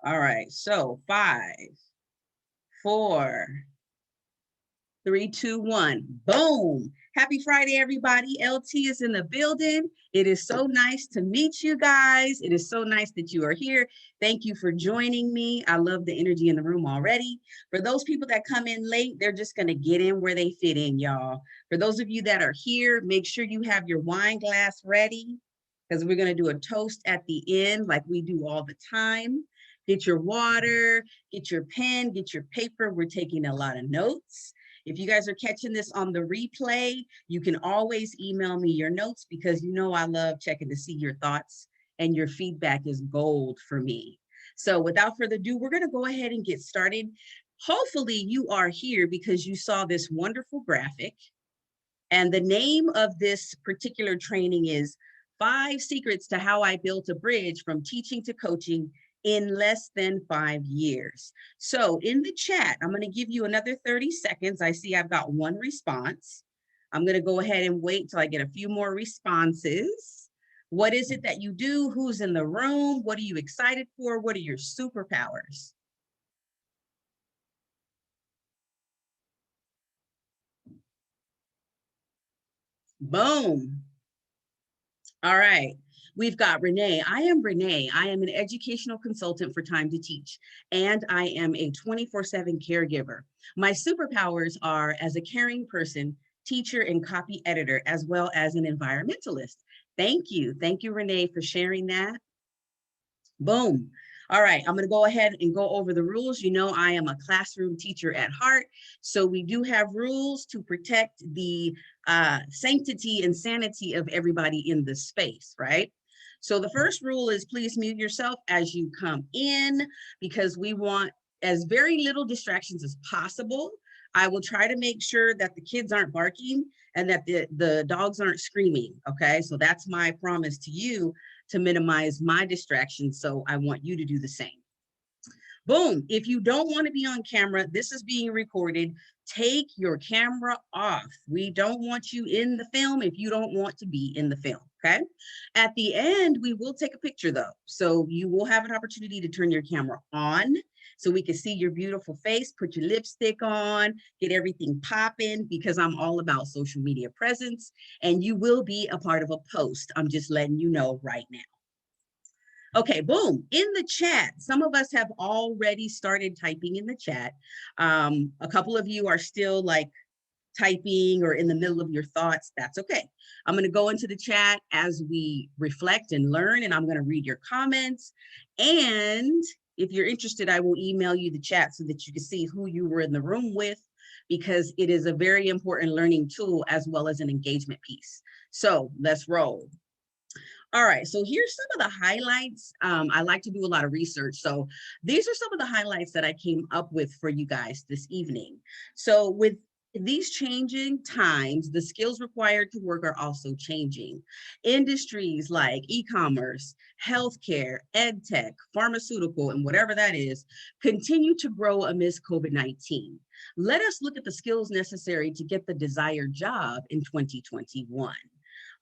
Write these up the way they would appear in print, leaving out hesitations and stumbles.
All right, so 5, 4, 3, 2, 1. Boom. Happy Friday, everybody. LT is in the building. It is so nice to meet you guys. It is so nice that you are here. Thank you for joining me. I love the energy in the room already. For those people that come in late, they're just going to get in where they fit in, y'all. For those of you that are here, make sure you have your wine glass ready because we're going to do a toast at the end like we do all the time. Get your water, get your pen, get your paper. We're taking a lot of notes. If you guys are catching this on the replay, you can always email me your notes because you know I love checking to see your thoughts and your feedback is gold for me. So without further ado, we're going to go ahead and get started. Hopefully you are here because you saw this wonderful graphic. And the name of this particular training is 5 Secrets to How I Built a Bridge from Teaching to Coaching in Less Than 5 Years. So in the chat, I'm going to give you another 30 seconds. I see I've got one response. I'm going to go ahead and wait till I get a few more responses. What is it that you do? Who's in the room? What are you excited for? What are your superpowers? Boom. All right. We've got Renee. I am Renee. I am an educational consultant for Time to Teach, and I am a 24/7 caregiver. My superpowers are as a caring person, teacher, and copy editor, as well as an environmentalist. Thank you. Thank you, Renee, for sharing that. Boom. All right, I'm going to go ahead and go over the rules. You know, I am a classroom teacher at heart, so we do have rules to protect the sanctity and sanity of everybody in this space, right? So the first rule is please mute yourself as you come in because we want as very little distractions as possible. I will try to make sure that the kids aren't barking and that the dogs aren't screaming, okay? So that's my promise to you to minimize my distractions. So I want you to do the same. Boom. If you don't want to be on camera, this is being recorded. Take your camera off. We don't want you in the film if you don't want to be in the film. Okay. At the end, we will take a picture though. So you will have an opportunity to turn your camera on so we can see your beautiful face, put your lipstick on, get everything popping because I'm all about social media presence and you will be a part of a post. I'm just letting you know right now. Okay, boom. In the chat, some of us have already started typing in the chat. A couple of you are still like typing or in the middle of your thoughts. That's okay. I'm going to go into the chat as we reflect and learn, and I'm going to read your comments. And if you're interested, I will email you the chat so that you can see who you were in the room with, because it is a very important learning tool as well as an engagement piece. So let's roll. All right, so here's some of the highlights. I like to do a lot of research. So these are some of the highlights that I came up with for you guys this evening. So with these changing times, the skills required to work are also changing. Industries like e-commerce, healthcare, ed tech, pharmaceutical, and whatever that is, continue to grow amidst COVID-19. Let us look at the skills necessary to get the desired job in 2021.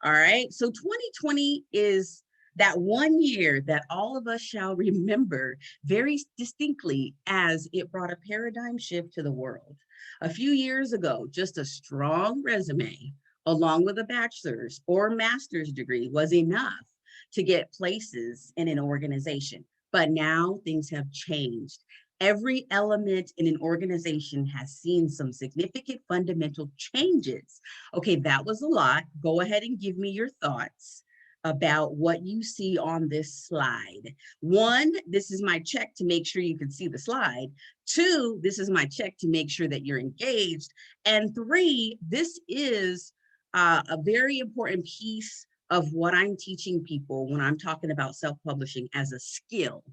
All right, so 2020 is that one year that all of us shall remember very distinctly as it brought a paradigm shift to the world. A few years ago, just a strong resume along with a bachelor's or master's degree was enough to get places in an organization. But now things have changed. Every element in an organization has seen some significant fundamental changes. Okay, that was a lot. Go ahead and give me your thoughts about what you see on this slide. 1, this is my check to make sure you can see the slide. 2, this is my check to make sure that you're engaged. And 3, this is a very important piece of what I'm teaching people when I'm talking about self-publishing as a skill,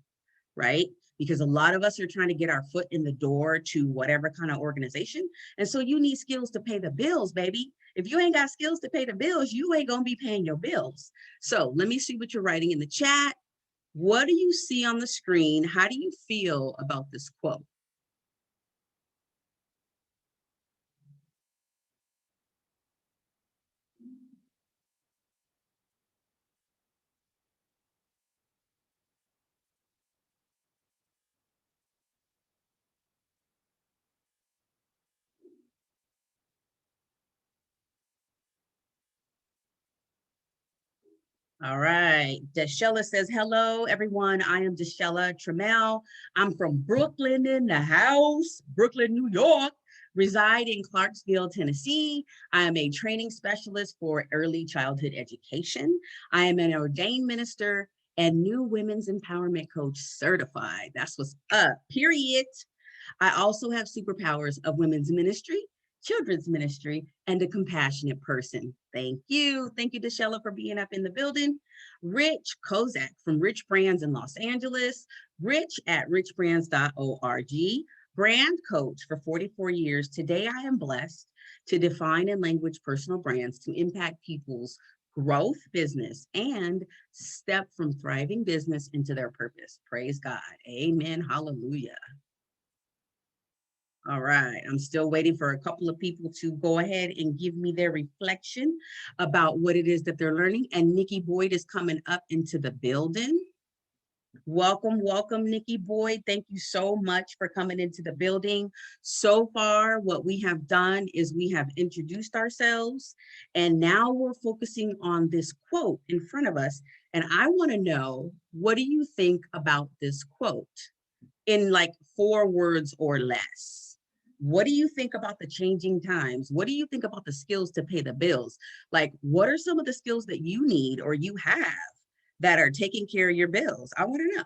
right? Because a lot of us are trying to get our foot in the door to whatever kind of organization. And so you need skills to pay the bills, baby. If you ain't got skills to pay the bills, you ain't gonna be paying your bills. So let me see what you're writing in the chat. What do you see on the screen? How do you feel about this quote? All right. Deshella says, hello, everyone. I am Deshella Trammell. I'm from Brooklyn in the house, Brooklyn, New York. Reside in Clarksville, Tennessee. I am a training specialist for early childhood education. I am an ordained minister and new women's empowerment coach certified. That's what's up, period. I also have superpowers of women's ministry, children's ministry, and a compassionate person. Thank you. Thank you, Deshella, for being up in the building. Rich Kozak from Rich Brands in Los Angeles, rich at richbrands.org, brand coach for 44 years. Today, I am blessed to define and language personal brands to impact people's growth, business, and step from thriving business into their purpose. Praise God. Amen. Hallelujah. All right, I'm still waiting for a couple of people to go ahead and give me their reflection about what it is that they're learning. And Nikki Boyd is coming up into the building. Welcome, welcome, Nikki Boyd. Thank you so much for coming into the building. So far, what we have done is we have introduced ourselves, and now we're focusing on this quote in front of us. And I want to know, what do you think about this quote in like 4 words or less? What do you think about the changing times? What do you think about the skills to pay the bills? Like, what are some of the skills that you need or you have that are taking care of your bills? I want to know.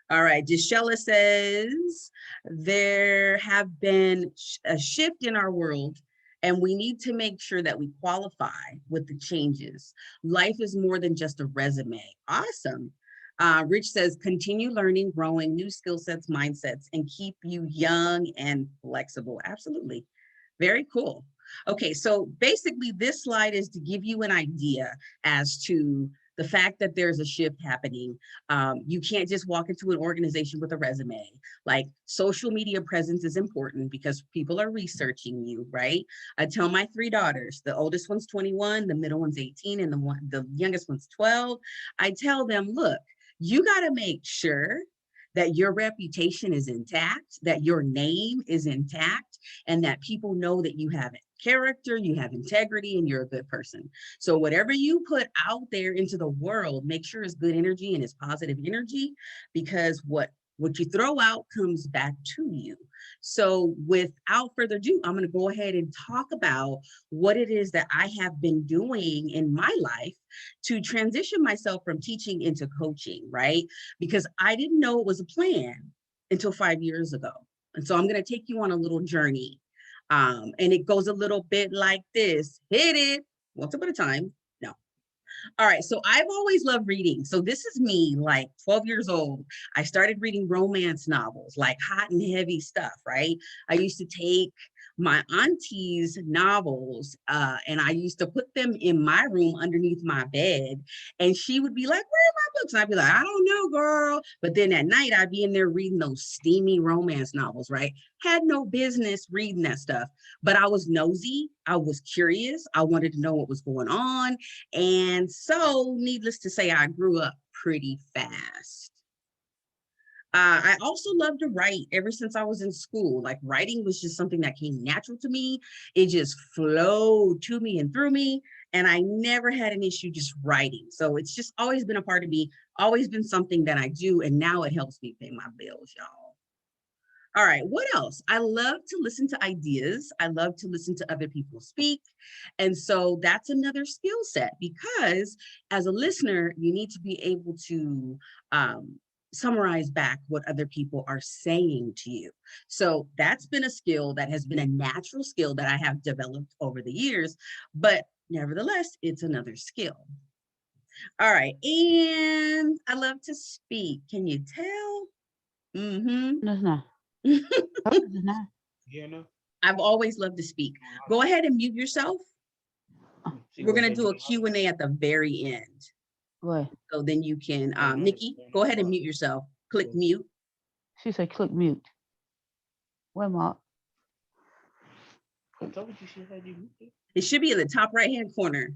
All right, Deshella says, there have been a shift in our world and we need to make sure that we qualify with the changes. Life is more than just a resume. Awesome. Rich says, continue learning, growing new skill sets, mindsets, and keep you young and flexible. Absolutely. Very cool. Okay, so basically this slide is to give you an idea as to the fact that there's a shift happening. You can't just walk into an organization with a resume. Like, social media presence is important because people are researching you, right? I tell my 3 daughters, the oldest one's 21, the middle one's 18, and the youngest one's 12. I tell them, look, you got to make sure that your reputation is intact, that your name is intact, and that people know that you have character, you have integrity, and you're a good person. So whatever you put out there into the world, make sure it's good energy and it's positive energy, because what you throw out comes back to you. So without further ado, I'm going to go ahead and talk about what it is that I have been doing in my life to transition myself from teaching into coaching, right? Because I didn't know it was a plan until 5 years ago. And so I'm going to take you on a little journey. And it goes a little bit like this. Hit it. Once upon a time. No. All right. So I've always loved reading. So this is me, like 12 years old. I started reading romance novels, like hot and heavy stuff, right? I used to take my auntie's novels and I used to put them in my room underneath my bed. And she would be like, where are my books? And I'd be like, I don't know, girl. But then at night, I'd be in there reading those steamy romance novels, right? Had no business reading that stuff, but I was nosy. I was curious. I wanted to know what was going on. And so, needless to say, I grew up pretty fast. I also love to write ever since I was in school. Like, writing was just something that came natural to me. It just flowed to me and through me. And I never had an issue just writing. So it's just always been a part of me, always been something that I do. And now it helps me pay my bills, y'all. All right, what else? I love to listen to ideas. I love to listen to other people speak. And so that's another skill set, because as a listener, you need to be able to summarize back what other people are saying to you. So that's been a skill that has been a natural skill that I have developed over the years, but nevertheless, it's another skill. All right, and I love to speak. Can you tell? No. Yeah, no. I've always loved to speak. Go ahead and mute yourself. We're going to do a Q&A at the very end. What? So then you can, Nikki, go ahead and mute yourself. Click mute. She said click mute. Where, Mark? I told you she had you muted. It should be in the top right-hand corner.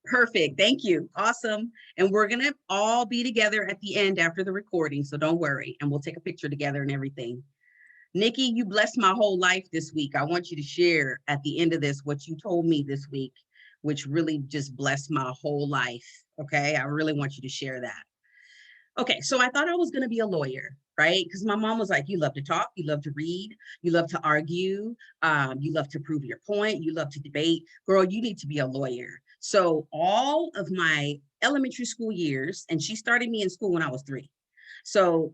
Perfect. Thank you. Awesome. And we're going to all be together at the end after the recording. So don't worry. And we'll take a picture together and everything. Nikki, you blessed my whole life this week. I want you to share at the end of this what you told me this week which really just blessed my whole life. Okay, I really want you to share that. Okay, so I thought I was going to be a lawyer, right? Because my mom was like, you love to talk, you love to read, you love to argue, you love to prove your point, you love to debate. Girl, you need to be a lawyer. So all of my elementary school years, and she started me in school when I was 3. So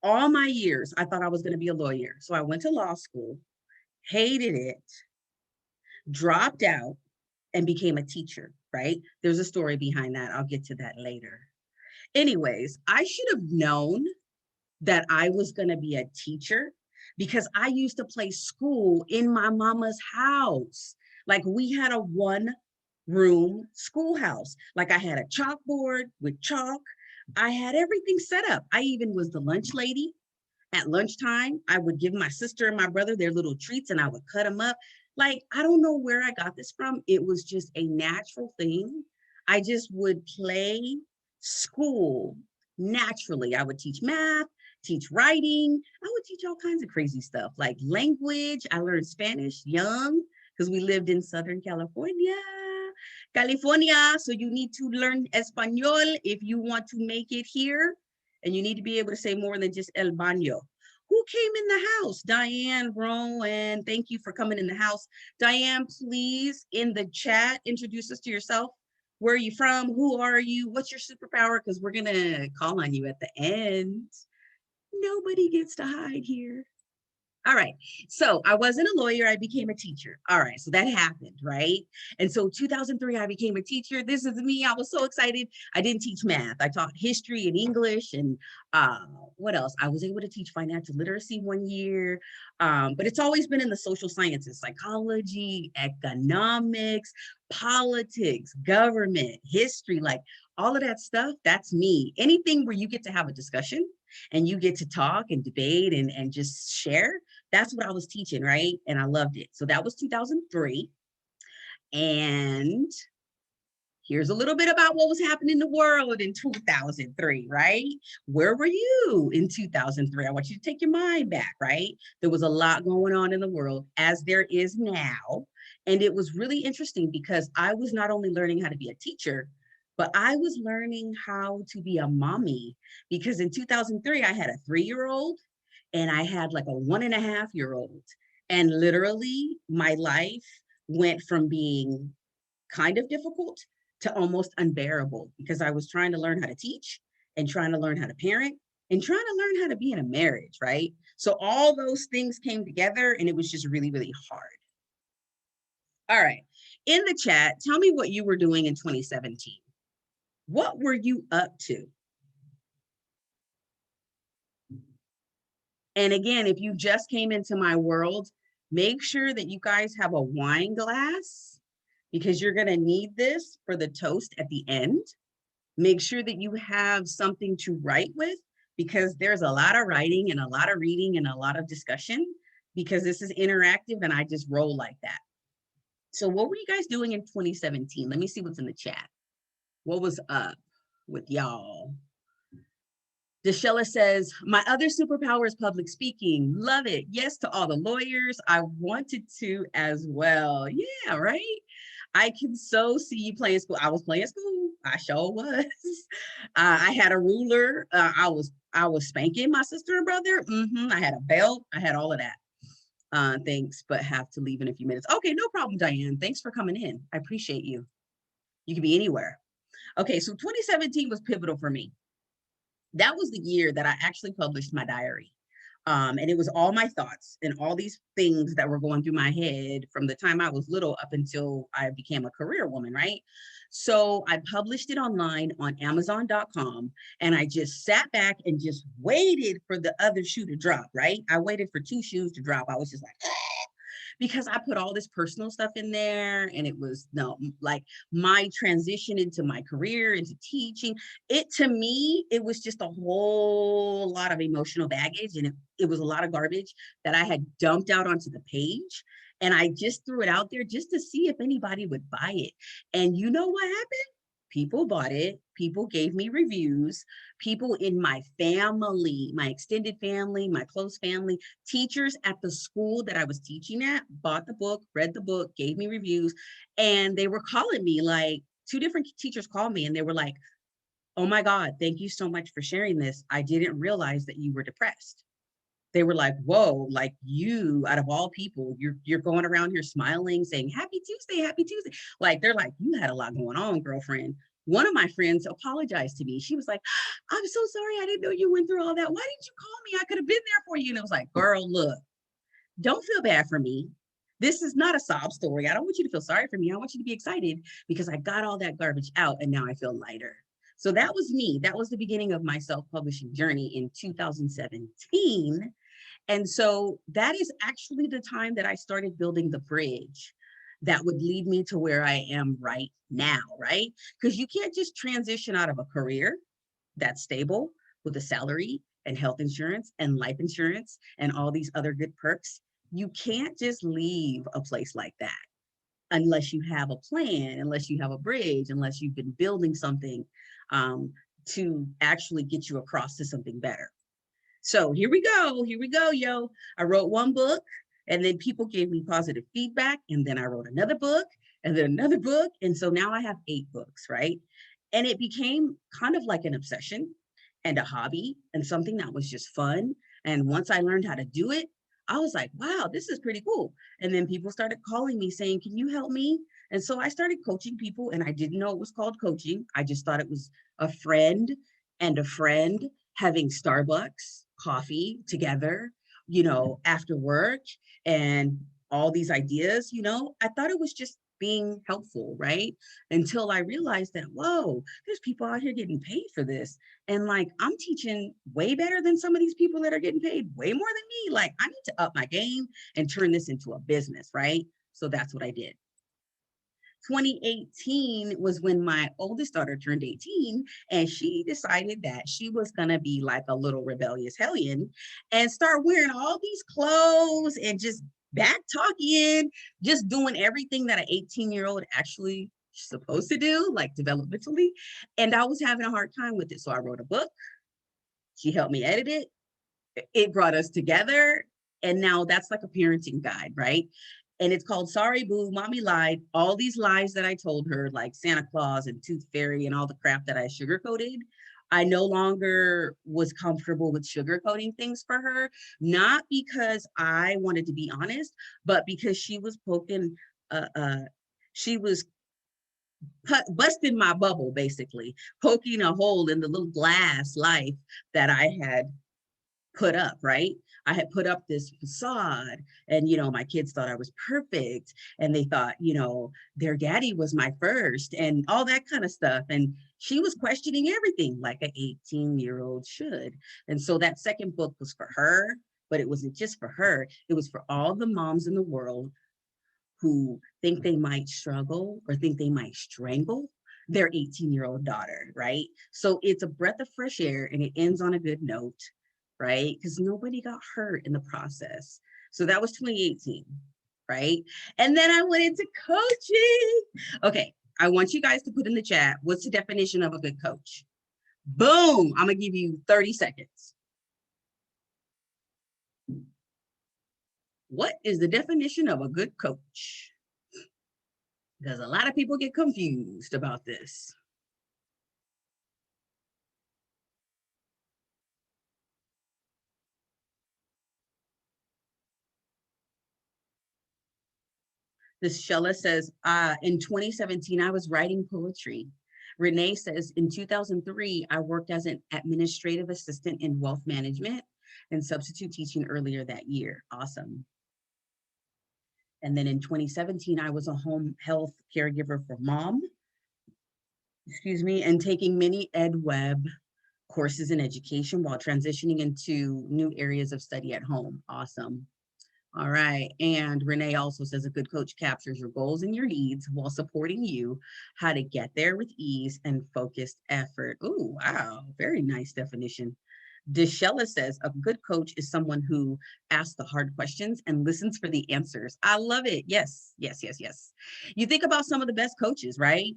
all my years, I thought I was going to be a lawyer. So I went to law school, hated it, dropped out, and became a teacher, right? There's a story behind that. I'll get to that later. Anyways, I should have known that I was going to be a teacher because I used to play school in my mama's house. Like we had a 1-room schoolhouse. Like I had a chalkboard with chalk. I had everything set up. I even was the lunch lady. At lunchtime, I would give my sister and my brother their little treats and I would cut them up. Like, I don't know where I got this from. It was just a natural thing. I just would play school naturally. I would teach math, teach writing. I would teach all kinds of crazy stuff like language. I learned Spanish young because we lived in Southern California. California. So you need to learn Espanol if you want to make it here. And you need to be able to say more than just el baño. Who came in the house? Diane, Rowan, thank you for coming in the house. Diane, please, in the chat, introduce us to yourself. Where are you from? Who are you? What's your superpower? Because we're going to call on you at the end. Nobody gets to hide here. All right. So I wasn't a lawyer. I became a teacher. All right. So that happened, right? And so 2003, I became a teacher. This is me. I was so excited. I didn't teach math. I taught history and English and what else? I was able to teach financial literacy 1 year. But it's always been in the social sciences, psychology, economics, politics, government, history, like all of that stuff. That's me. Anything where you get to have a discussion and you get to talk and debate and just share. That's what I was teaching, right? And I loved it. So that was 2003. And here's a little bit about what was happening in the world in 2003, right? Where were you in 2003? I want you to take your mind back, right? There was a lot going on in the world as there is now. And it was really interesting because I was not only learning how to be a teacher, but I was learning how to be a mommy because in 2003, I had a 3-year-old and I had like a 1.5-year-old. And literally my life went from being kind of difficult to almost unbearable because I was trying to learn how to teach and trying to learn how to parent and trying to learn how to be in a marriage, right? So all those things came together and it was just really, really hard. All right. In the chat, tell me what you were doing in 2017. What were you up to? And again, if you just came into my world, make sure that you guys have a wine glass because you're going to need this for the toast at the end. Make sure that you have something to write with because there's a lot of writing and a lot of reading and a lot of discussion because this is interactive and I just roll like that. So what were you guys doing in 2017? Let me see what's in the chat. What was up with y'all? Deshella says, my other superpower is public speaking. Love it. Yes to all the lawyers. I wanted to as well. Yeah, right? I can so see you playing school. I was playing school. I sure was. I had a ruler. I was spanking my sister and brother. I had a belt. I had all of that. Thanks, but have to leave in a few minutes. Okay, no problem, Diane. Thanks for coming in. I appreciate you. You can be anywhere. Okay, so 2017 was pivotal for me. That was the year that I actually published my diary. And it was all my thoughts and all these things that were going through my head from the time I was little up until I became a career woman, right? So I published it online on Amazon.com and I just sat back and just waited for the other shoe to drop, right? I waited for 2 shoes to drop. I was just like, because I put all this personal stuff in there and it was like my transition into my career, into teaching. To me, it was just a whole lot of emotional baggage and it was a lot of garbage that I had dumped out onto the page. And I just threw it out there just to see if anybody would buy it. And you know what happened? People bought it. People gave me reviews. People in my family, my extended family, my close family, teachers at the school that I was teaching at bought the book, read the book, gave me reviews. And they were calling me, like two different teachers called me and they were like, oh my God, thank you so much for sharing this. I didn't realize that you were depressed. They were like, whoa, like you, out of all people, you're going around here smiling, saying, happy Tuesday, happy Tuesday. Like, they're like, you had a lot going on, girlfriend. One of my friends apologized to me. She was like, I'm so sorry. I didn't know you went through all that. Why didn't you call me? I could have been there for you. And I was like, girl, look, don't feel bad for me. This is not a sob story. I don't want you to feel sorry for me. I want you to be excited because I got all that garbage out and now I feel lighter. So that was me. That was the beginning of my self-publishing journey in 2017. And so that is actually the time that I started building the bridge that would lead me to where I am right now, right? Because you can't just transition out of a career that's stable with a salary and health insurance and life insurance and all these other good perks. You can't just leave a place like that unless you have a plan, unless you have a bridge, unless you've been building something to actually get you across to something better. So here we go, yo. I wrote one book and then people gave me positive feedback. And then I wrote another book and then another book. And so now I have 8 books, right? And it became kind of like an obsession and a hobby and something that was just fun. And once I learned how to do it, I was like, wow, this is pretty cool. And then people started calling me saying, can you help me? And so I started coaching people and I didn't know it was called coaching. I just thought it was a friend and a friend having Starbucks coffee together, after work and all these ideas, I thought it was just being helpful, right? Until I realized that, whoa, there's people out here getting paid for this. And like, I'm teaching way better than some of these people that are getting paid way more than me. Like, I need to up my game and turn this into a business, right? So that's what I did. 2018 was when my oldest daughter turned 18 and she decided that she was going to be like a little rebellious hellion and start wearing all these clothes and just back talking, just doing everything that an 18-year-old actually supposed to do, like developmentally. And I was having a hard time with it. So I wrote a book. She helped me edit it. It brought us together. And now that's like a parenting guide, right? And it's called Sorry Boo, Mommy Lied. All these lies that I told her, like Santa Claus and Tooth Fairy and all the crap that I sugarcoated, I no longer was comfortable with sugarcoating things for her, not because I wanted to be honest, but because she was she was busting my bubble, basically, poking a hole in the little glass life that I had put up, right? I had put up this facade and, my kids thought I was perfect and they thought, their daddy was my first and all that kind of stuff. And she was questioning everything like an 18-year-old should. And so that second book was for her, but it wasn't just for her. It was for all the moms in the world who think they might struggle or think they might strangle their 18-year-old daughter, right? So it's a breath of fresh air and it ends on a good note, right? Because nobody got hurt in the process. So that was 2018, right? And then I went into coaching. Okay, I want you guys to put in the chat, what's the definition of a good coach? Boom, I'm gonna give you 30 seconds. What is the definition of a good coach? Because a lot of people get confused about this. This Shella says, in 2017, I was writing poetry. Renee says, in 2003, I worked as an administrative assistant in wealth management and substitute teaching earlier that year. Awesome. And then in 2017, I was a home health caregiver for mom, and taking many ed web courses in education while transitioning into new areas of study at home. Awesome. All right. And Renee also says a good coach captures your goals and your needs while supporting you how to get there with ease and focused effort. Oh, wow. Very nice definition. Deshella says a good coach is someone who asks the hard questions and listens for the answers. I love it. Yes, yes, yes, yes. You think about some of the best coaches, right?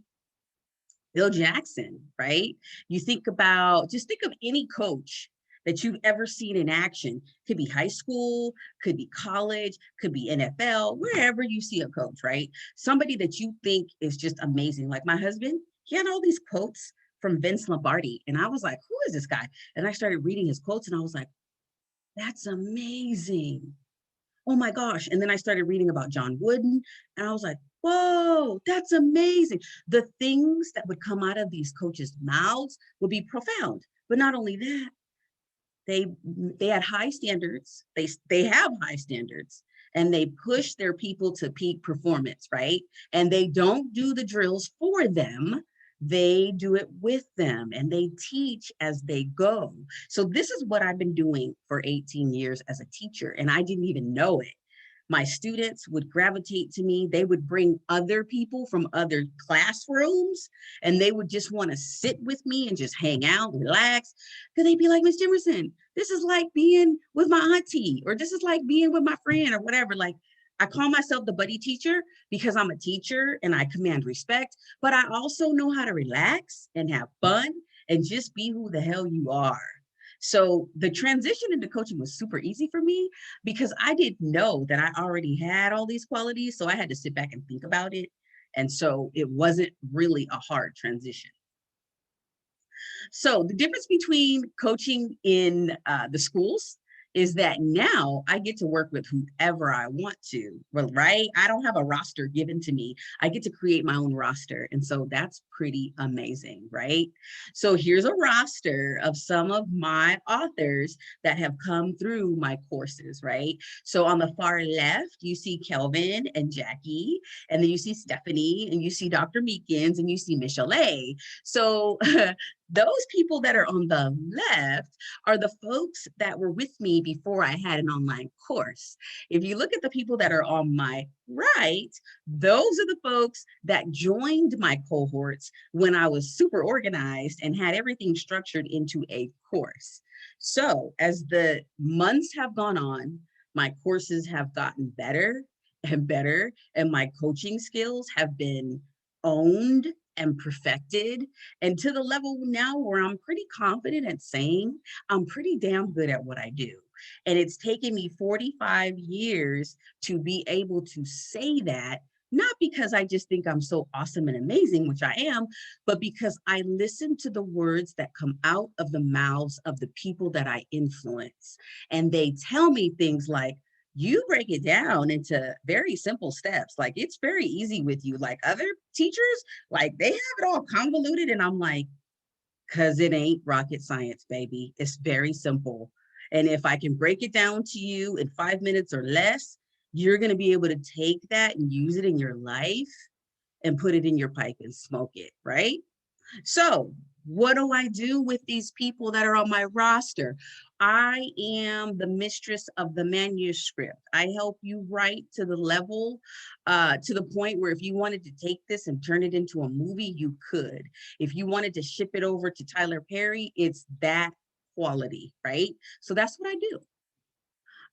Bill Jackson, right? You think about, just think of any coach that you've ever seen in action. Could be high school, could be college, could be NFL, wherever you see a coach, right? Somebody that you think is just amazing. Like my husband, he had all these quotes from Vince Lombardi. And I was like, who is this guy? And I started reading his quotes and I was like, that's amazing. Oh my gosh. And then I started reading about John Wooden and I was like, whoa, that's amazing. The things that would come out of these coaches' mouths would be profound. But not only that, they they had high standards. They have high standards and they push their people to peak performance, right? And they don't do the drills for them. They do it with them and they teach as they go. So this is what I've been doing for 18 years as a teacher and I didn't even know it. My students would gravitate to me. They would bring other people from other classrooms and they would just want to sit with me and just hang out, relax. Because they'd be like, Miss Jimerson, this is like being with my auntie, or this is like being with my friend, or whatever. Like, I call myself the buddy teacher because I'm a teacher and I command respect, but I also know how to relax and have fun and just be who the hell you are. So the transition into coaching was super easy for me because I didn't know that I already had all these qualities. So I had to sit back and think about it. And so it wasn't really a hard transition. So the difference between coaching in the schools is that now I get to work with whoever I want to, well, right? I don't have a roster given to me. I get to create my own roster. And so that's pretty amazing, right? So here's a roster of some of my authors that have come through my courses, right? So on the far left, you see Kelvin and Jackie, and then you see Stephanie, and you see Dr. Meekins, and you see Michelle A. So those people that are on the left are the folks that were with me before I had an online course. If you look at the people that are on my right, those are the folks that joined my cohorts when I was super organized and had everything structured into a course. So as the months have gone on, my courses have gotten better and better, and my coaching skills have been owned and perfected, and to the level now where I'm pretty confident at saying I'm pretty damn good at what I do. And it's taken me 45 years to be able to say that, not because I just think I'm so awesome and amazing, which I am, but because I listen to the words that come out of the mouths of the people that I influence. And they tell me things like, you break it down into very simple steps. Like it's very easy with you. Like other teachers, like they have it all convoluted. And I'm like, because it ain't rocket science, baby. It's very simple. And if I can break it down to you in 5 minutes or less, you're going to be able to take that and use it in your life and put it in your pipe and smoke it, right? So what do I do with these people that are on my roster? I am the mistress of the manuscript. I help you write to the level, to the point where if you wanted to take this and turn it into a movie, you could. If you wanted to ship it over to Tyler Perry, it's that quality, right? So that's what I do.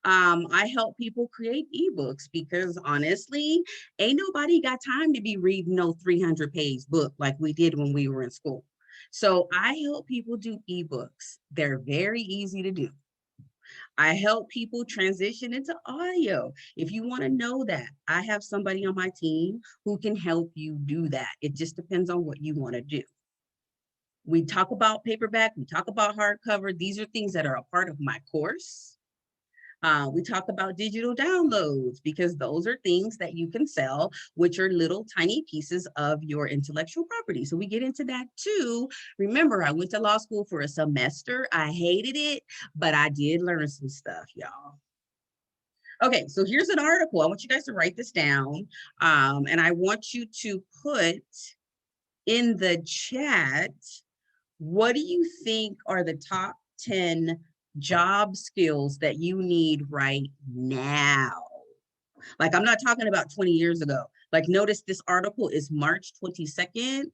I help people create ebooks because honestly, ain't nobody got time to be reading no 300-page book like we did when we were in school. So I help people do ebooks. They're very easy to do. I help people transition into audio. If you want to know that, I have somebody on my team who can help you do that. It just depends on what you want to do. We talk about paperback, we talk about hardcover. These are things that are a part of my course. We talk about digital downloads because those are things that you can sell, which are little tiny pieces of your intellectual property. So we get into that too. Remember, I went to law school for a semester. I hated it, but I did learn some stuff, y'all. Okay, so here's an article. I want you guys to write this down. And I want you to put in the chat, what do you think are the top 10 job skills that you need right now? Like, I'm not talking about 20 years ago. Like, notice this article is March 22nd,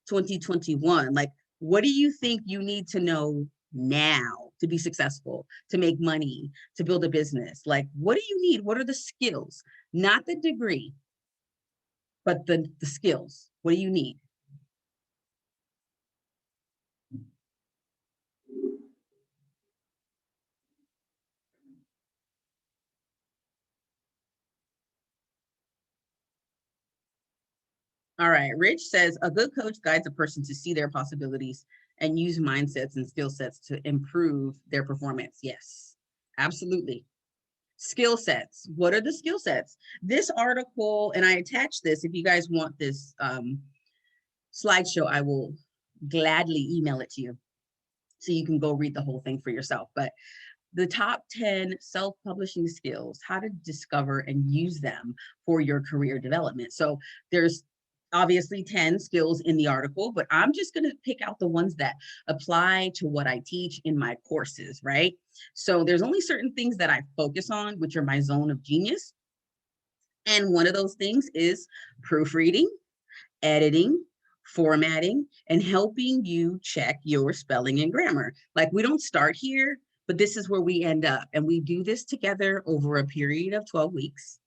2021. Like, what do you think you need to know now to be successful, to make money, to build a business? Like, what do you need? What are the skills? Not the degree, but the skills. What do you need? All right, Rich says, a good coach guides a person to see their possibilities and use mindsets and skill sets to improve their performance. Yes, absolutely. Skill sets. What are the skill sets? This article, and I attached this, if you guys want this slideshow, I will gladly email it to you so you can go read the whole thing for yourself. But the top 10 self-publishing skills, how to discover and use them for your career development. So there's obviously 10 skills in the article, but I'm just going to pick out the ones that apply to what I teach in my courses, right? So there's only certain things that I focus on, which are my zone of genius. And one of those things is proofreading, editing, formatting, and helping you check your spelling and grammar. Like, we don't start here, but this is where we end up. And we do this together over a period of 12 weeks.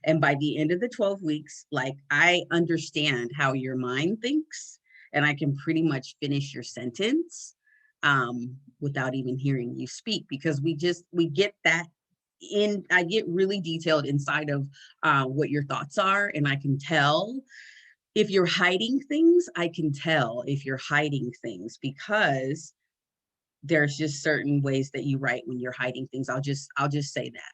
And by the end of the 12 weeks, like, I understand how your mind thinks, and I can pretty much finish your sentence without even hearing you speak, because we get that in. I get really detailed inside of what your thoughts are, and I can tell if you're hiding things. I can tell if you're hiding things, because there's just certain ways that you write when you're hiding things. I'll just say that.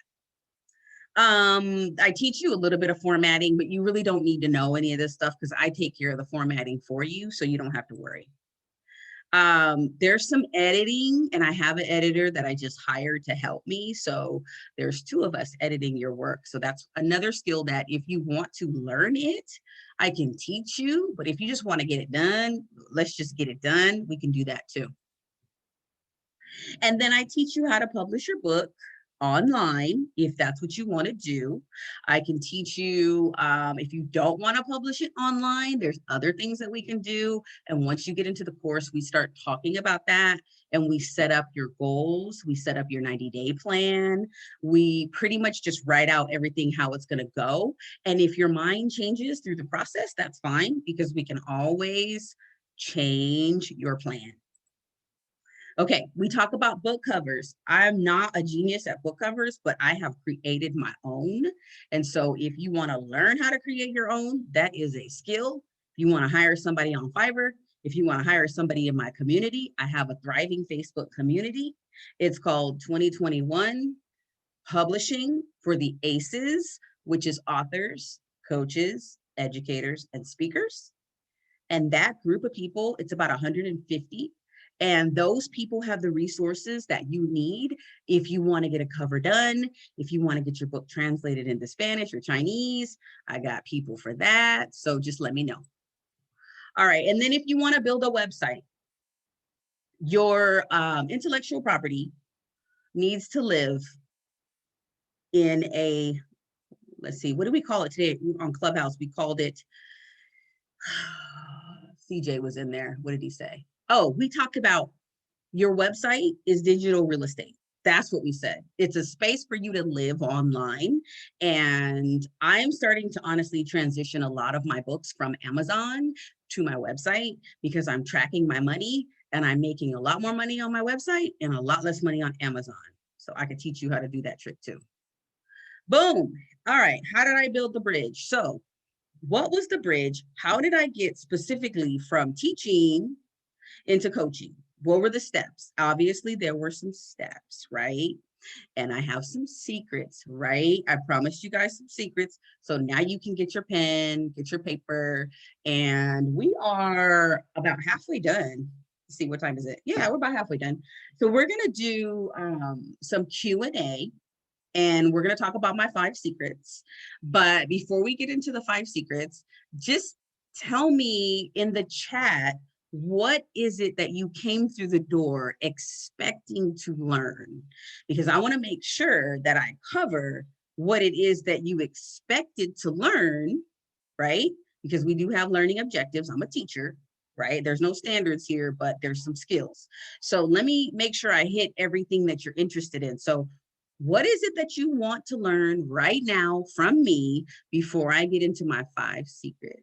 I teach you a little bit of formatting, but you really don't need to know any of this stuff because I take care of the formatting for you, so you don't have to worry. There's some editing, and I have an editor that I just hired to help me. So there's two of us editing your work. So that's another skill that if you want to learn it, I can teach you. But if you just want to get it done, let's just get it done. We can do that too. And then I teach you how to publish your book online, if that's what you want to do. I can teach you, if you don't want to publish it online, there's other things that we can do. And once you get into the course, we start talking about that, and we set up your goals. We set up your 90-day plan. We pretty much just write out everything, how it's going to go. And if your mind changes through the process, that's fine, because we can always change your plan. Okay, we talk about book covers. I'm not a genius at book covers, but I have created my own. And so if you want to learn how to create your own, that is a skill. If you want to hire somebody on Fiverr, if you want to hire somebody in my community, I have a thriving Facebook community. It's called 2021 Publishing for the ACEs, which is authors, coaches, educators, and speakers. And that group of people, it's about 150. And those people have the resources that you need if you want to get a cover done, if you want to get your book translated into Spanish or Chinese. I got people for that. So just let me know. All right. And then if you want to build a website, your intellectual property needs to live in a, let's see, what do we call it today on Clubhouse? We called it, CJ was in there. What did he say? Oh, we talked about your website is digital real estate. That's what we said. It's a space for you to live online. And I'm starting to honestly transition a lot of my books from Amazon to my website, because I'm tracking my money, and I'm making a lot more money on my website and a lot less money on Amazon. So I could teach you how to do that trick too. Boom. All right. How did I build the bridge? So what was the bridge? How did I get specifically from teaching into coaching? What were the steps? Obviously, there were some steps, right? And I have some secrets, right? I promised you guys some secrets. So now you can get your pen, get your paper, and we are about halfway done. Let's see, what time is it? Yeah, we're about halfway done. So we're going to do some Q&A. And we're going to talk about my 5 secrets. But before we get into the 5 secrets, just tell me in the chat, what is it that you came through the door expecting to learn? Because I want to make sure that I cover what it is that you expected to learn, right? Because we do have learning objectives. I'm a teacher, right? There's no standards here, but there's some skills. So let me make sure I hit everything that you're interested in. So what is it that you want to learn right now from me before I get into my 5 secrets?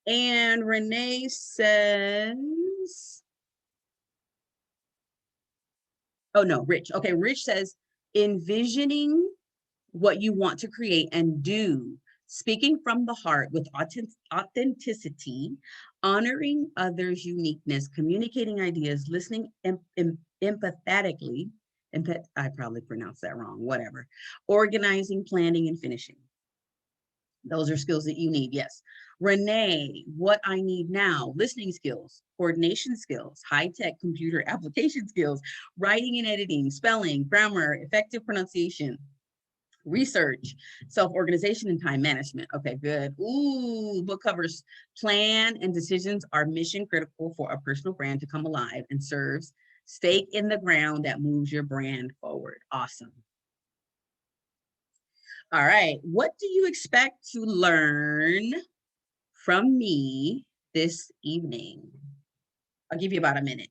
And Renee says, oh no, Rich. Okay, Rich says, envisioning what you want to create and do, speaking from the heart with authenticity, honoring others' uniqueness, communicating ideas, listening empathetically. I probably pronounced that wrong, whatever. Organizing, planning, and finishing. Those are skills that you need, yes. Renee, what I need now, listening skills, coordination skills, high-tech computer application skills, writing and editing, spelling, grammar, effective pronunciation, research, self-organization, and time management. Okay, good. Ooh, book covers. Plan and decisions are mission critical for a personal brand to come alive and serves stake in the ground that moves your brand forward. Awesome. All right, what do you expect to learn from me this evening? I'll give you about a minute.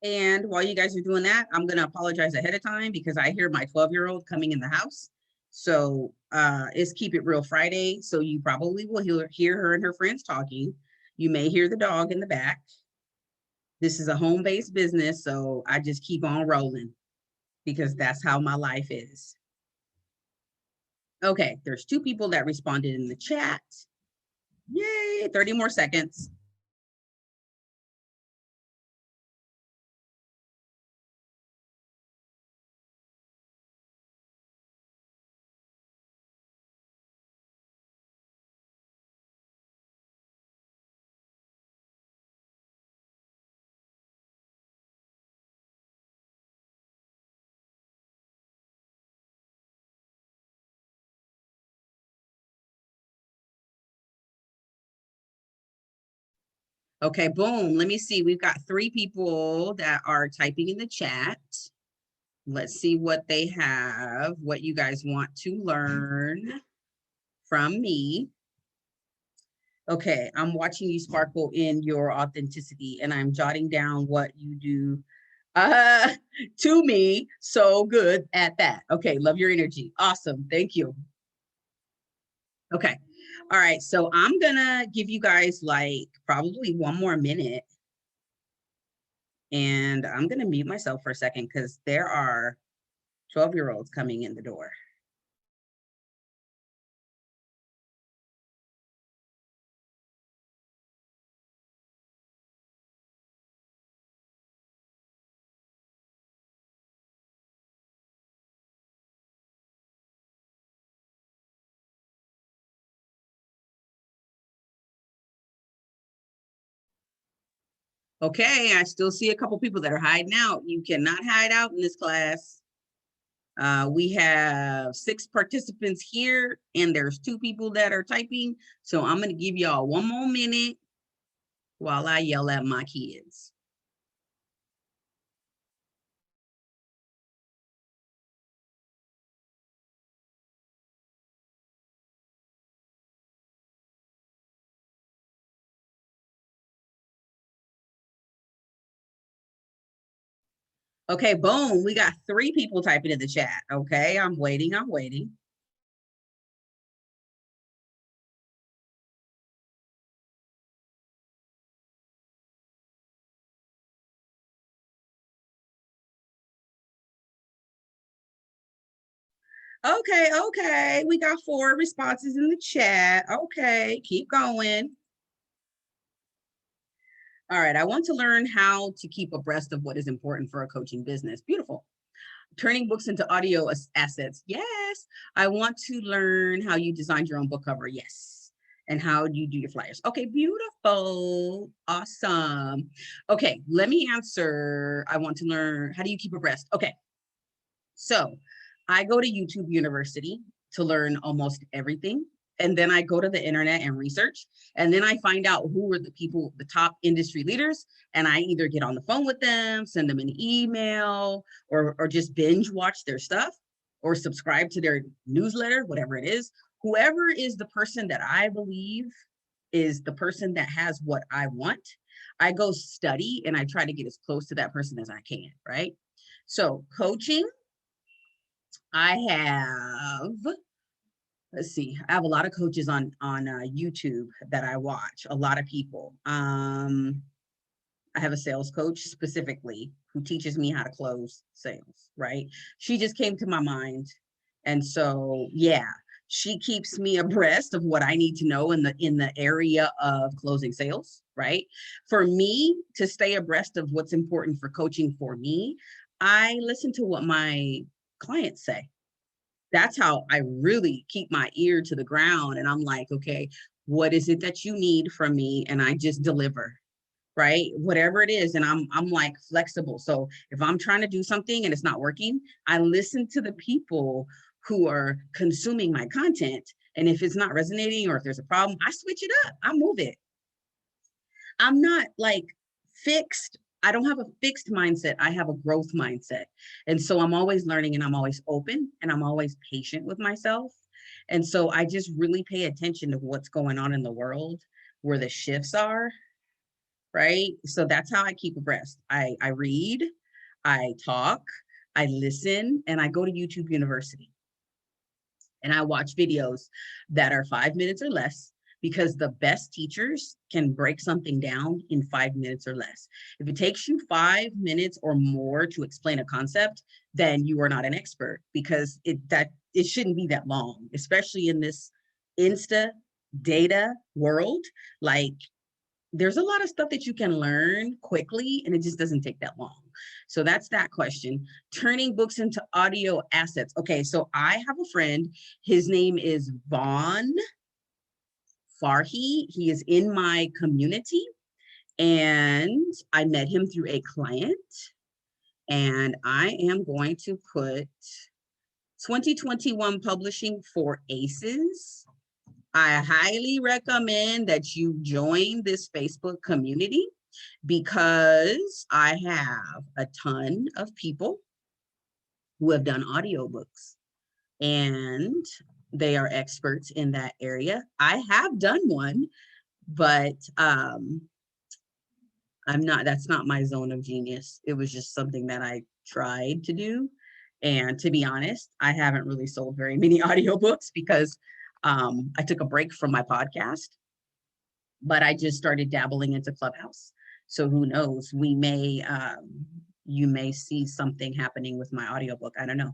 And while you guys are doing that, I'm going to apologize ahead of time because I hear my 12-year-old coming in the house. So it's Keep It Real Friday. So you probably will hear her and her friends talking. You may hear the dog in the back. This is a home-based business, so I just keep on rolling because that's how my life is. Okay, there's 2 people that responded in the chat. Yay, 30 more seconds. Okay, boom. Let me see. We've got 3 people that are typing in the chat. Let's see what they have, what you guys want to learn from me. Okay, I'm watching you sparkle in your authenticity and I'm jotting down what you do to me. So good at that. Okay, love your energy. Awesome. Thank you. Okay. All right. So I'm gonna give you guys like probably 1 more minute. And I'm gonna mute myself for a second because there are 12-year-olds coming in the door. Okay, I still see a couple people that are hiding out. You cannot hide out in this class. We have 6 participants here and there's 2 people that are typing. So I'm gonna give y'all 1 more minute while I yell at my kids. Okay, boom, we got 3 people typing in the chat. Okay, I'm waiting. Okay, we got 4 responses in the chat. Okay, keep going. All right, I want to learn how to keep abreast of what is important for a coaching business. Beautiful. Turning books into audio assets. Yes. I want to learn how you designed your own book cover. Yes. And how you do your flyers. Okay, beautiful. Awesome. Okay, let me answer. I want to learn, how do you keep abreast? Okay, so I go to YouTube University to learn almost everything. And then I go to the internet and research. And then I find out who are the people, the top industry leaders. And I either get on the phone with them, send them an email, or just binge watch their stuff or subscribe to their newsletter, whatever it is. Whoever is the person that I believe is the person that has what I want. I go study and I try to get as close to that person as I can, right? So coaching, I have, let's see, I have a lot of coaches on YouTube that I watch, a lot of people. I have a sales coach specifically who teaches me how to close sales, right? She just came to my mind. And so, yeah, she keeps me abreast of what I need to know in the area of closing sales, right? For me to stay abreast of what's important for coaching for me, I listen to what my clients say. That's how I really keep my ear to the ground. And I'm like, okay, what is it that you need from me? And I just deliver, right? Whatever it is. And I'm like flexible. So if I'm trying to do something and it's not working, I listen to the people who are consuming my content. And if it's not resonating or if there's a problem, I switch it up. I move it. I'm not like fixed. I don't have a fixed mindset. I have a growth mindset. And so I'm always learning and I'm always open and I'm always patient with myself. And so I just really pay attention to what's going on in the world, where the shifts are, right? So that's how I keep abreast. I read, I talk, I listen, and I go to YouTube University and I watch videos that are 5 minutes or less, because the best teachers can break something down in 5 minutes or less. If it takes you 5 minutes or more to explain a concept, then you are not an expert, because it shouldn't be that long, especially in this insta data world. Like, there's a lot of stuff that you can learn quickly and it just doesn't take that long. So that's that question. Turning books into audio assets. Okay, so I have a friend. His name is Vaughn Farhi. He is in my community and I met him through a client. And I am going to put 2021 publishing for ACEs. I highly recommend that you join this Facebook community, because I have a ton of people who have done audiobooks and they are experts in that area. I have done one, but that's not my zone of genius. It was just something that I tried to do. And to be honest, I haven't really sold very many audiobooks because I took a break from my podcast, but I just started dabbling into Clubhouse. So who knows, you may see something happening with my audiobook. I don't know.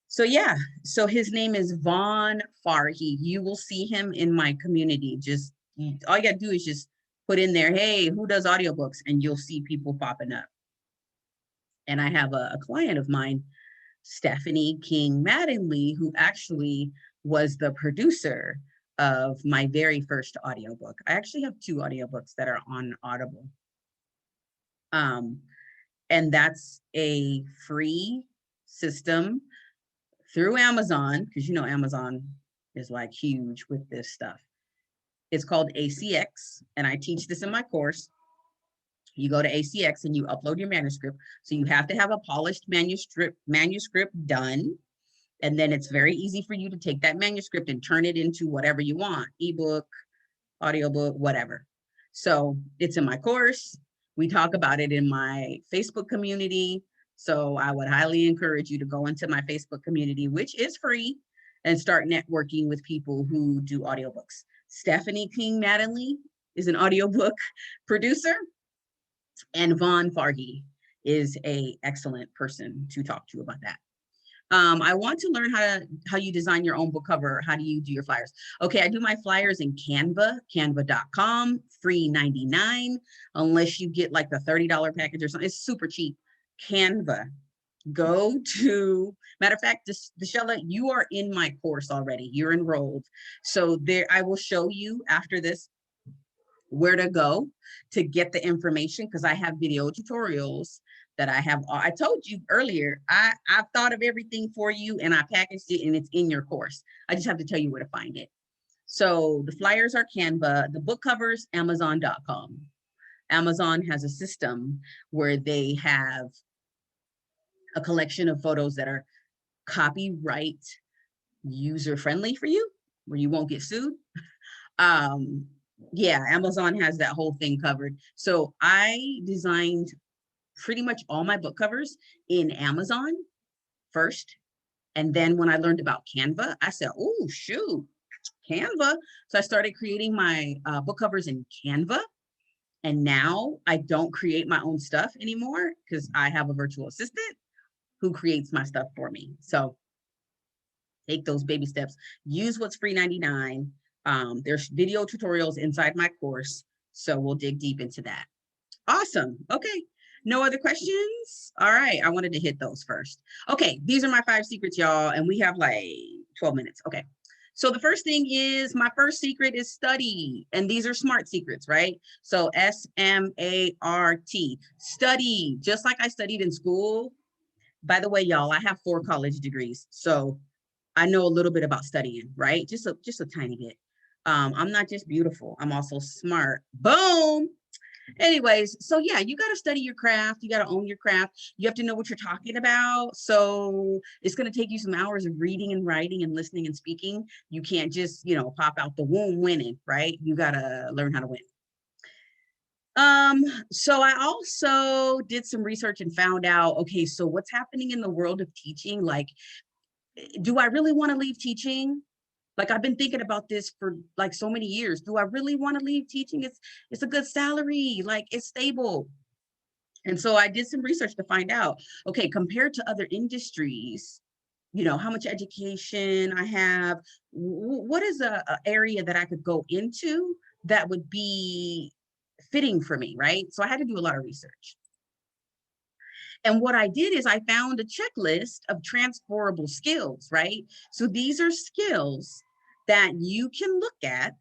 So yeah, so his name is Vaughn Farhi. You will see him in my community. All you gotta do is just put in there, hey, who does audiobooks? And you'll see people popping up. And I have a client of mine, Stephanie King Mattingly, who actually was the producer of my very first audiobook. I actually have two audiobooks that are on Audible. And that's a free system through Amazon, because you know Amazon is like huge with this stuff. It's called ACX, and I teach this in my course. You go to ACX and you upload your manuscript. So you have to have a polished manuscript done. And then it's very easy for you to take that manuscript and turn it into whatever you want, ebook, audiobook, whatever. So it's in my course. We talk about it in my Facebook community. So I would highly encourage you to go into my Facebook community, which is free, and start networking with people who do audiobooks. Stephanie King Mattingly is an audiobook producer, and Vaughn Farhi is an excellent person to talk to about that. I want to learn how you design your own book cover. How do you do your flyers? Okay, I do my flyers in Canva, canva.com, free 99, unless you get like the $30 package or something. It's super cheap. Canva. Go to, matter of fact, Deshella, you are in my course already. You're enrolled. So there, I will show you after this where to go to get the information, because I have video tutorials that I told you earlier, I've thought of everything for you and I packaged it and it's in your course. I just have to tell you where to find it. So the flyers are Canva, the book covers, Amazon.com. Amazon has a system where they have a collection of photos that are copyright user friendly for you, where you won't get sued. Yeah, Amazon has that whole thing covered. So I designed pretty much all my book covers in Amazon first. And then when I learned about Canva, I said, oh, shoot, Canva. So I started creating my book covers in Canva. And now I don't create my own stuff anymore because I have a virtual assistant who creates my stuff for me. So take those baby steps. Use what's free 99. There's video tutorials inside my course. So we'll dig deep into that. Awesome. Okay. No other questions? All right. I wanted to hit those first. Okay. These are my 5 secrets, y'all. And we have like 12 minutes. Okay. So the first thing is my first secret is study. And these are SMART secrets, right? So SMART, study, just like I studied in school. By the way, y'all, I have 4 college degrees. So I know a little bit about studying, right? Just a tiny bit. I'm not just beautiful. I'm also smart. Boom. Anyways, so yeah, you got to study your craft. You got to own your craft. You have to know what you're talking about. So it's going to take you some hours of reading and writing and listening and speaking. You can't just, pop out the womb winning, right? You got to learn how to win. So I also did some research and found out, okay, so what's happening in the world of teaching? Like, do I really want to leave teaching? Like I've been thinking about this for like so many years. Do I really want to leave teaching? It's a good salary, like it's stable. And so I did some research to find out, okay, compared to other industries, how much education I have, what is a area that I could go into that would be fitting for me, right? So I had to do a lot of research. And what I did is I found a checklist of transferable skills, right? So these are skills that you can look at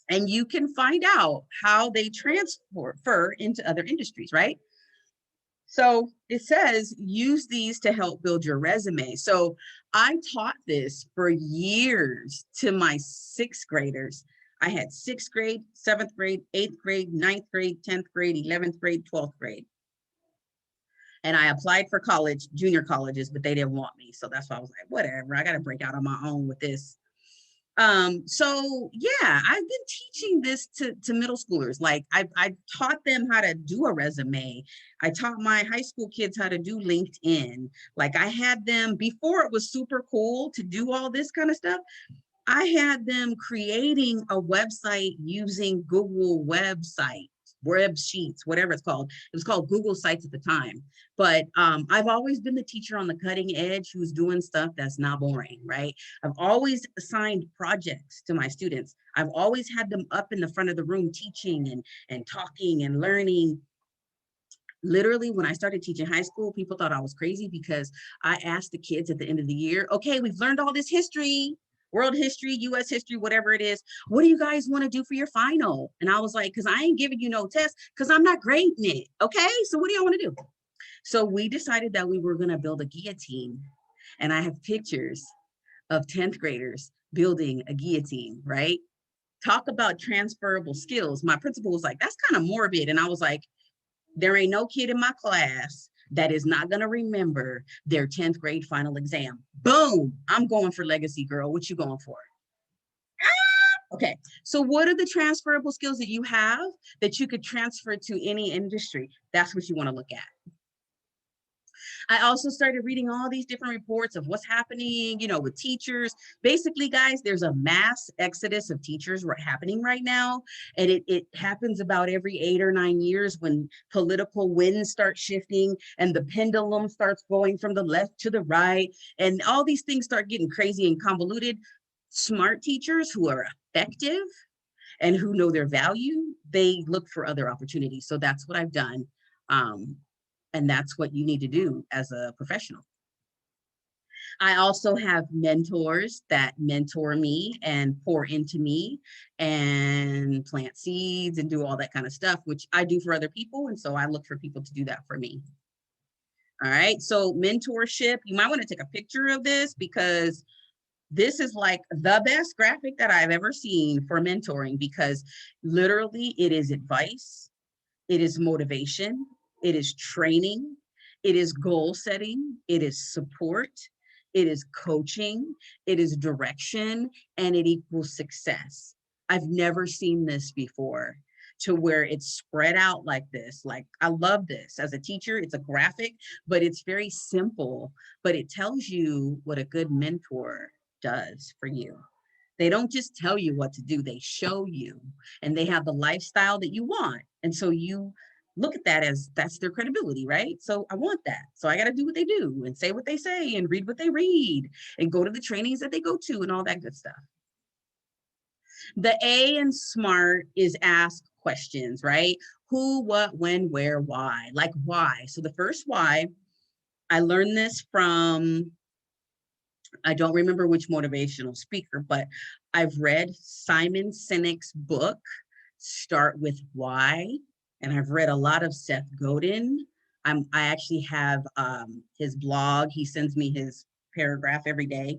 and you can find out how they transfer into other industries, right? So it says use these to help build your resume. So I taught this for years to my 6th graders. I had 6th grade, 7th grade, 8th grade, 9th grade, 10th grade, 11th grade, 12th grade. And I applied for college, junior colleges, but they didn't want me. So that's why I was like, whatever, I got to break out on my own with this. So yeah, I've been teaching this to middle schoolers. Like I taught them how to do a resume. I taught my high school kids how to do LinkedIn. Like I had them, before it was super cool to do all this kind of stuff, I had them creating a website using Google website, web sheets, whatever it's called. It was called Google Sites at the time. But I've always been the teacher on the cutting edge who's doing stuff that's not boring, right? I've always assigned projects to my students. I've always had them up in the front of the room teaching and talking and learning. Literally, when I started teaching high school, people thought I was crazy because I asked the kids at the end of the year, okay, we've learned all this history, world history, US history, whatever it is. What do you guys want to do for your final? And I was like, because I ain't giving you no test because I'm not grading it. Okay, so what do y'all want to do? So we decided that we were going to build a guillotine. And I have pictures of 10th graders building a guillotine, right? Talk about transferable skills. My principal was like, that's kind of morbid. And I was like, there ain't no kid in my class that is not going to remember their 10th grade final exam. Boom, I'm going for legacy, girl. What you going for? Okay, so what are the transferable skills that you have that you could transfer to any industry? That's what you want to look at. I also started reading all these different reports of what's happening, with teachers. Basically, guys, there's a mass exodus of teachers happening right now. And it happens about every 8 or 9 years when political winds start shifting and the pendulum starts going from the left to the right. And all these things start getting crazy and convoluted. Smart teachers who are effective and who know their value, they look for other opportunities. So that's what I've done. And that's what you need to do as a professional. I also have mentors that mentor me and pour into me and plant seeds and do all that kind of stuff, which I do for other people. And so I look for people to do that for me. All right. So mentorship, you might want to take a picture of this because this is like the best graphic that I've ever seen for mentoring because literally it is advice, it is motivation, it is training, it is goal setting, it is support, it is coaching, it is direction, and it equals success. I've never seen this before, to where it's spread out like this. Like, I love this. As a teacher, it's a graphic, but it's very simple, but it tells you what a good mentor does for you. They don't just tell you what to do, they show you, and they have the lifestyle that you want. And so you look at that as that's their credibility, right? So I want that. So I got to do what they do and say what they say and read what they read and go to the trainings that they go to and all that good stuff. The A in SMART is ask questions, right? Who, what, when, where, why, like why. So the first why, I learned this from, I don't remember which motivational speaker, but I've read Simon Sinek's book, Start with Why. And I've read a lot of Seth Godin. I actually have his blog. He sends me his paragraph every day.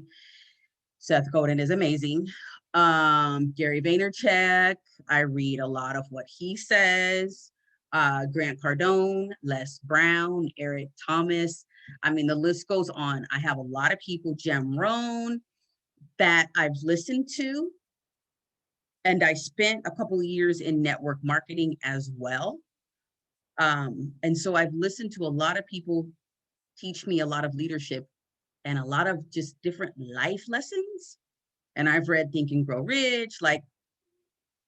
Seth Godin is amazing. Gary Vaynerchuk, I read a lot of what he says. Grant Cardone, Les Brown, Eric Thomas. I mean, the list goes on. I have a lot of people, Jem Rohn, that I've listened to. And I spent a couple of years in network marketing as well. And so I've listened to a lot of people teach me a lot of leadership and a lot of just different life lessons. And I've read Think and Grow Rich. Like,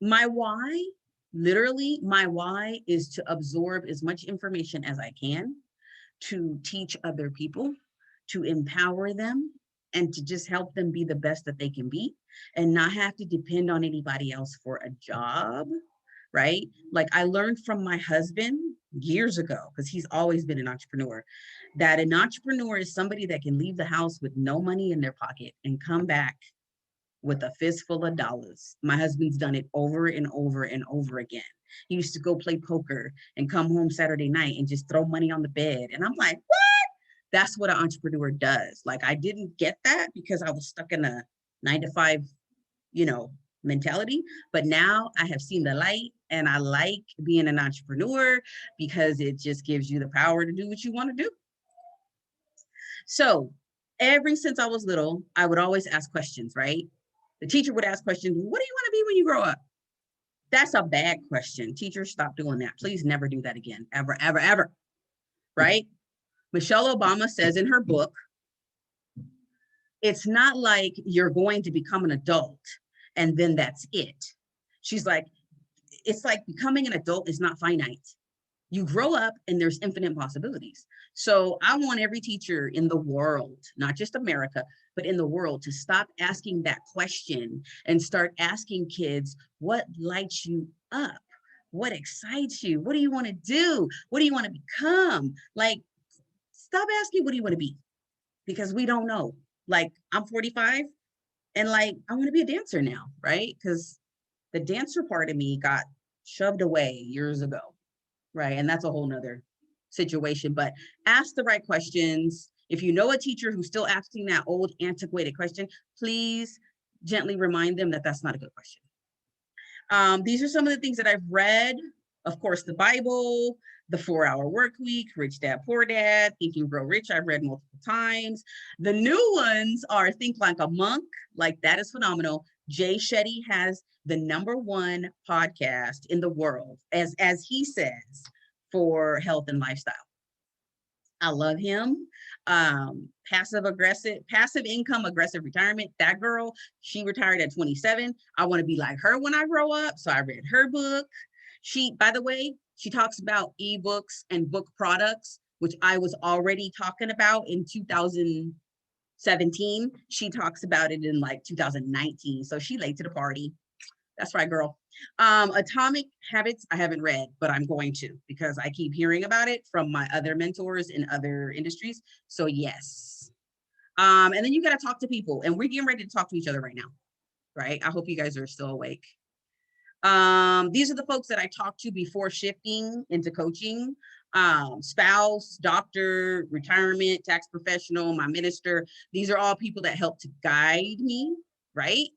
my why, literally my why is to absorb as much information as I can, to teach other people, to empower them, and to just help them be the best that they can be and not have to depend on anybody else for a job, right? Like, I learned from my husband years ago, because he's always been an entrepreneur, that an entrepreneur is somebody that can leave the house with no money in their pocket and come back with a fistful of dollars. My husband's done it over and over and over again. He used to go play poker and come home Saturday night and just throw money on the bed. And I'm like, what? That's what an entrepreneur does. Like, I didn't get that because I was stuck in a 9 to 5, mentality. But now I have seen the light, and I like being an entrepreneur because it just gives you the power to do what you want to do. So since I was little, I would always ask questions, right? The teacher would ask questions. What do you want to be when you grow up? That's a bad question. Teachers, stop doing that. Please never do that again. Ever, ever, ever. Right? Michelle Obama says in her book, it's not like you're going to become an adult and then that's it. She's like, it's like becoming an adult is not finite. You grow up and there's infinite possibilities. So I want every teacher in the world, not just America, but in the world, to stop asking that question and start asking kids, what lights you up? What excites you? What do you want to do? What do you want to become? Like, stop asking, what do you want to be? Because we don't know. Like, I'm 45 and like, I want to be a dancer now, right? Because the dancer part of me got shoved away years ago. Right. And that's a whole nother situation, but ask the right questions. If you know a teacher who's still asking that old antiquated question, please gently remind them that that's not a good question. These are some of the things that I've read. Of course, the Bible, the 4-Hour Work Week, Rich Dad, Poor Dad, Think and Grow Rich, I've read multiple times. The new ones are Think Like a Monk, like that is phenomenal. Jay Shetty has the #1 podcast in the world, as he says, for health and lifestyle. I love him. Passive income, aggressive retirement. That girl, she retired at 27. I want to be like her when I grow up. So I read her book. By the way, she talks about ebooks and book products, which I was already talking about in 2017. She talks about it in like 2019. So she late to the party. That's right, girl. Atomic Habits, I haven't read, but I'm going to, because I keep hearing about it from my other mentors in other industries. So yes. And then you got to talk to people, and we're getting ready to talk to each other right now, right? I hope you guys are still awake. These are the folks that I talked to before shifting into coaching. Spouse, doctor, retirement, tax professional, my minister. These are all people that help to guide me, right?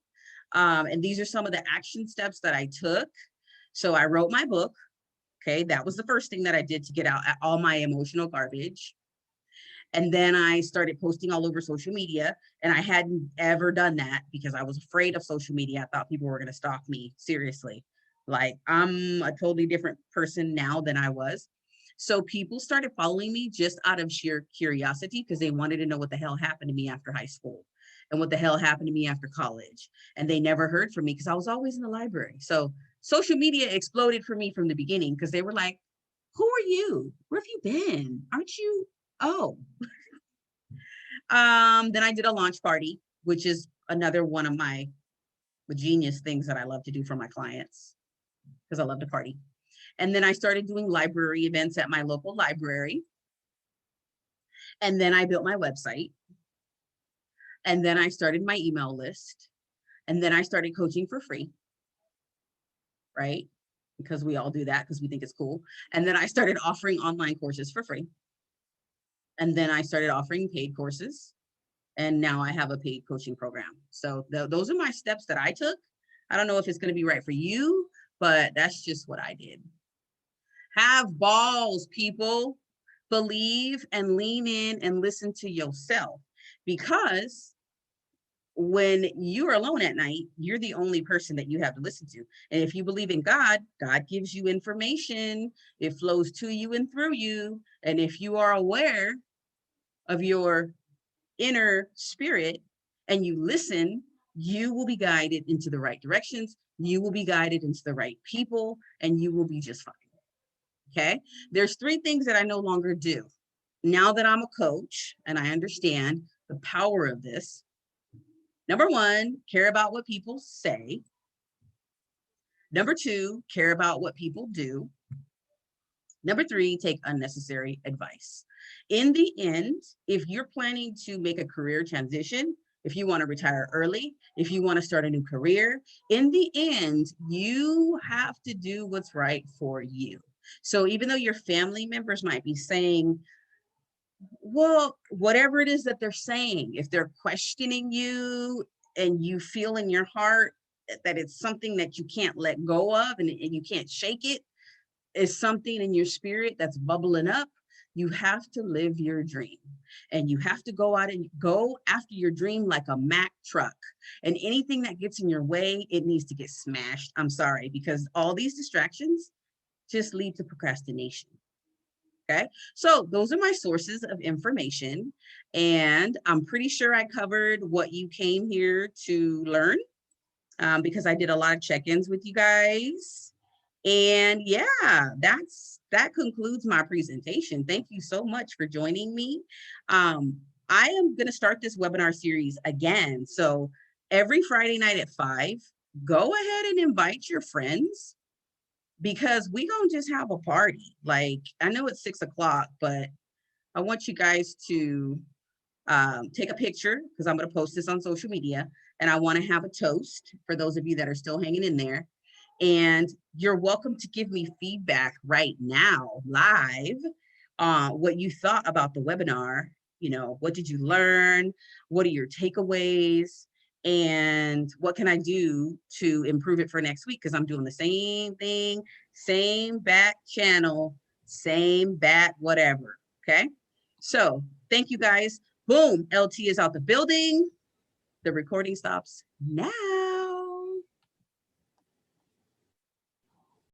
And these are some of the action steps that I took. So I wrote my book. Okay, that was the first thing that I did to get out all my emotional garbage. And then I started posting all over social media, and I hadn't ever done that because I was afraid of social media. I thought people were going to stalk me seriously. Like, I'm a totally different person now than I was. So people started following me just out of sheer curiosity because they wanted to know what the hell happened to me after high school and what the hell happened to me after college. And they never heard from me because I was always in the library. So social media exploded for me from the beginning because they were like, who are you? Where have you been? Aren't you? Oh. Then I did a launch party, which is another one of my genius things that I love to do for my clients because I love to party. And then I started doing library events at my local library. And then I built my website. And then I started my email list. And then I started coaching for free, right? Because we all do that because we think it's cool. And then I started offering online courses for free. And then I started offering paid courses. And now I have a paid coaching program. So those are my steps that I took. I don't know if it's going to be right for you, but that's just what I did. Have balls, people. Believe and lean in and listen to yourself, because when you're alone at night, you're the only person that you have to listen to. And if you believe in God, God gives you information. It flows to you and through you. And if you are aware of your inner spirit and you listen, you will be guided into the right directions. You will be guided into the right people, and you will be just fine. Okay. There's 3 things that I no longer do. Now that I'm a coach and I understand the power of this. Number 1, care about what people say. Number 2, care about what people do. Number 3, take unnecessary advice. In the end, if you're planning to make a career transition, if you want to retire early, if you want to start a new career, in the end, you have to do what's right for you. So even though your family members might be saying, well, whatever it is that they're saying, if they're questioning you and you feel in your heart that it's something that you can't let go of and you can't shake it, is something in your spirit that's bubbling up, you have to live your dream. And you have to go out and go after your dream like a Mack truck. And anything that gets in your way, it needs to get smashed. I'm sorry, because all these distractions just lead to procrastination. Okay, so those are my sources of information, and I'm pretty sure I covered what you came here to learn, because I did a lot of check-ins with you guys. And yeah, that concludes my presentation. Thank you so much for joining me. I am going to start this webinar series again. So every Friday night at 5, go ahead and invite your friends, because we gonna just have a party. Like, I know it's 6 o'clock, but I want you guys to take a picture, because I'm gonna post this on social media, and I want to have a toast for those of you that are still hanging in there. And you're welcome to give me feedback right now, live, what you thought about the webinar. You know, what did you learn? What are your takeaways? And what can I do to improve it for next week? Because I'm doing the same thing, same back channel, same bat, whatever. Okay. So thank you guys. Boom. LT is out the building. The recording stops now.